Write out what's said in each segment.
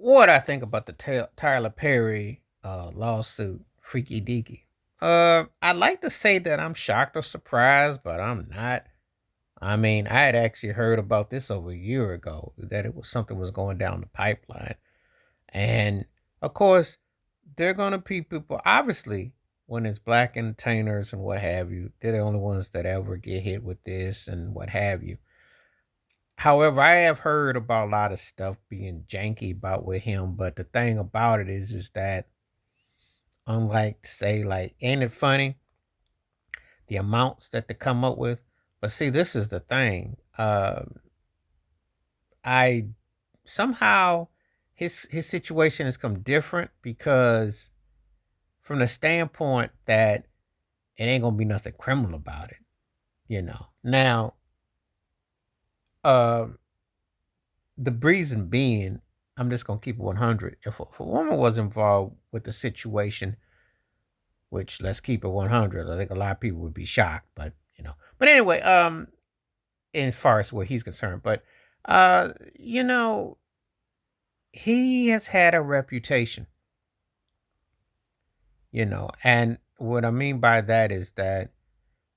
what I think about the Tyler Perry lawsuit, Freaky Deaky. I'd like to say that I'm shocked or surprised, but I'm not. I mean, I had actually heard about this over a year ago that it was something was going down the pipeline, and of course, they're gonna be people. Obviously, when it's black entertainers and what have you, they're the only ones that ever get hit with this and what have you. However, I have heard about a lot of stuff being janky about with him, but the thing about it is that unlike say like, ain't it funny the amounts that they come up with? But see, this is the thing. I somehow his situation has come different because from the standpoint that it ain't gonna be nothing criminal about it, you know. Now, um, the reason being, I'm just gonna keep it 100. If a woman was involved with the situation, which let's keep it 100, I think a lot of people would be shocked, but you know. But anyway, as far as where he's concerned, but you know, he has had a reputation, you know, and what I mean by that is that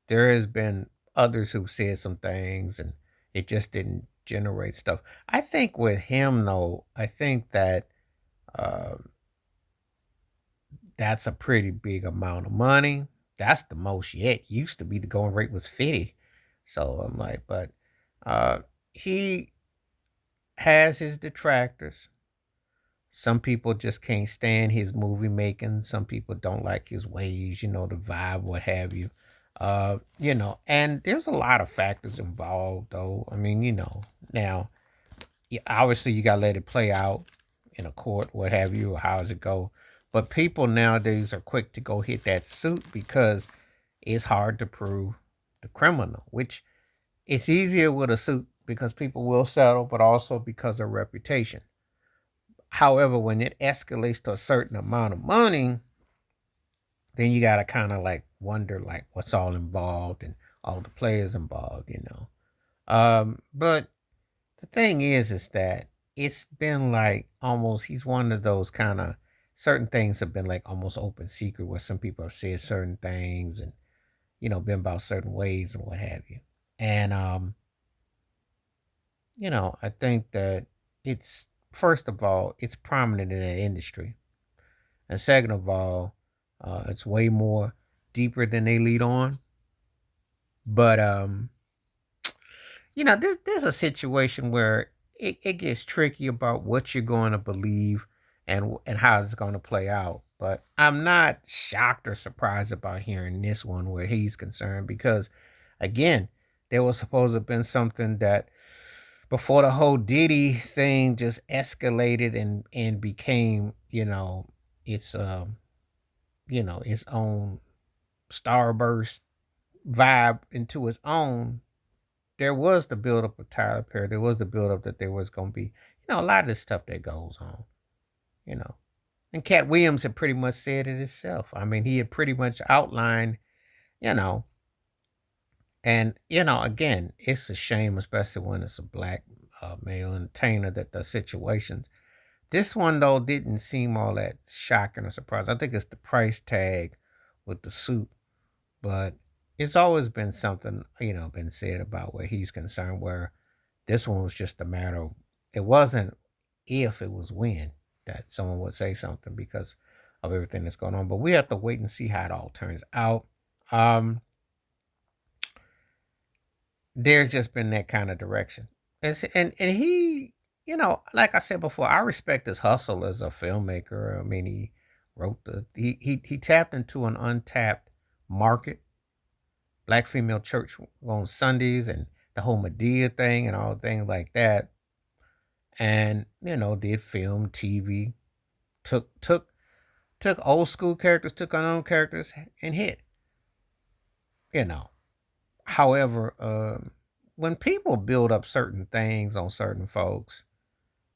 there has been others who said some things and it just didn't generate stuff. I think with him though, I think that um that's a pretty big amount of money. That's the most yet. Used to be the going rate was 50. So I'm like, but uh he has his detractors. Some people just can't stand his movie making. Some people don't like his ways, you know, the vibe, what have you. You know, and there's a lot of factors involved though. I mean, you know, now obviously you gotta let it play out in a court, what have you, or how does it go. But people nowadays are quick to go hit that suit because it's hard to prove the criminal, which it's easier with a suit because people will settle, but also because of reputation. However, when it escalates to a certain amount of money, then you gotta kind of like wonder like what's all involved and all the players involved, you know. But the thing is that it's been like almost he's one of those kind of certain things have been like almost open secret where some people have said certain things and you know been about certain ways and what have you. And you know, I think that it's first of all, it's prominent in that industry. And second of all, it's way more deeper than they lead on. But you know, there's a situation where it gets tricky about what you're going to believe and how it's going to play out. But I'm not shocked or surprised about hearing this one where he's concerned because, again, there was supposed to have been something that before the whole Diddy thing just escalated and became, its its own starburst vibe into its own. There was the buildup of Tyler Perry. There was the buildup that there was going to be, a lot of this stuff that goes on, you know. And Cat Williams had pretty much said it himself. I mean, he had pretty much outlined, you know, and, again, it's a shame, especially when it's a black male entertainer, that the situations. This one, though, didn't seem all that shocking or surprising. I think it's the price tag with the suit. But it's always been something, been said about where he's concerned, where this one was just a matter of it wasn't if, it was when that someone would say something because of everything that's going on. But we have to wait and see how it all turns out. Um, there's just been that kind of direction. And he, like I said before, I respect his hustle as a filmmaker. I mean, he wrote he tapped into an untapped market, black female church on Sundays and the whole Medea thing and all things like that. And, did film, TV, took took old school characters, took unknown characters and hit, you know. However, when people build up certain things on certain folks,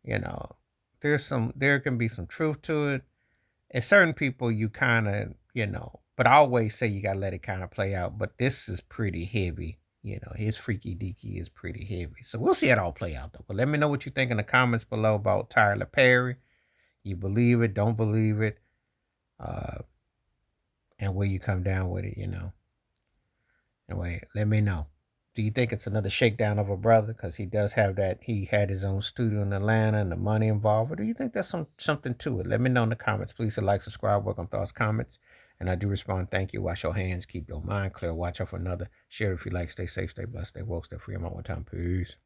you know, there can be some truth to it. And certain people you kind of, but I always say you gotta let it kind of play out. But this is pretty heavy. His freaky deaky is pretty heavy. So we'll see it all play out though. But let me know what you think in the comments below about Tyler Perry. You believe it, don't believe it, uh, and where you come down with it. Anyway, let me know. Do you think it's another shakedown of a brother? Because he does have that. He had his own studio in Atlanta and the money involved. Or do you think there's something to it? Let me know in the comments. Please hit like, subscribe, welcome thoughts, comments. And I do respond. Thank you. Wash your hands. Keep your mind clear. Watch out for another. Share if you like. Stay safe. Stay blessed. Stay woke. Stay free. I'm out one time. Peace.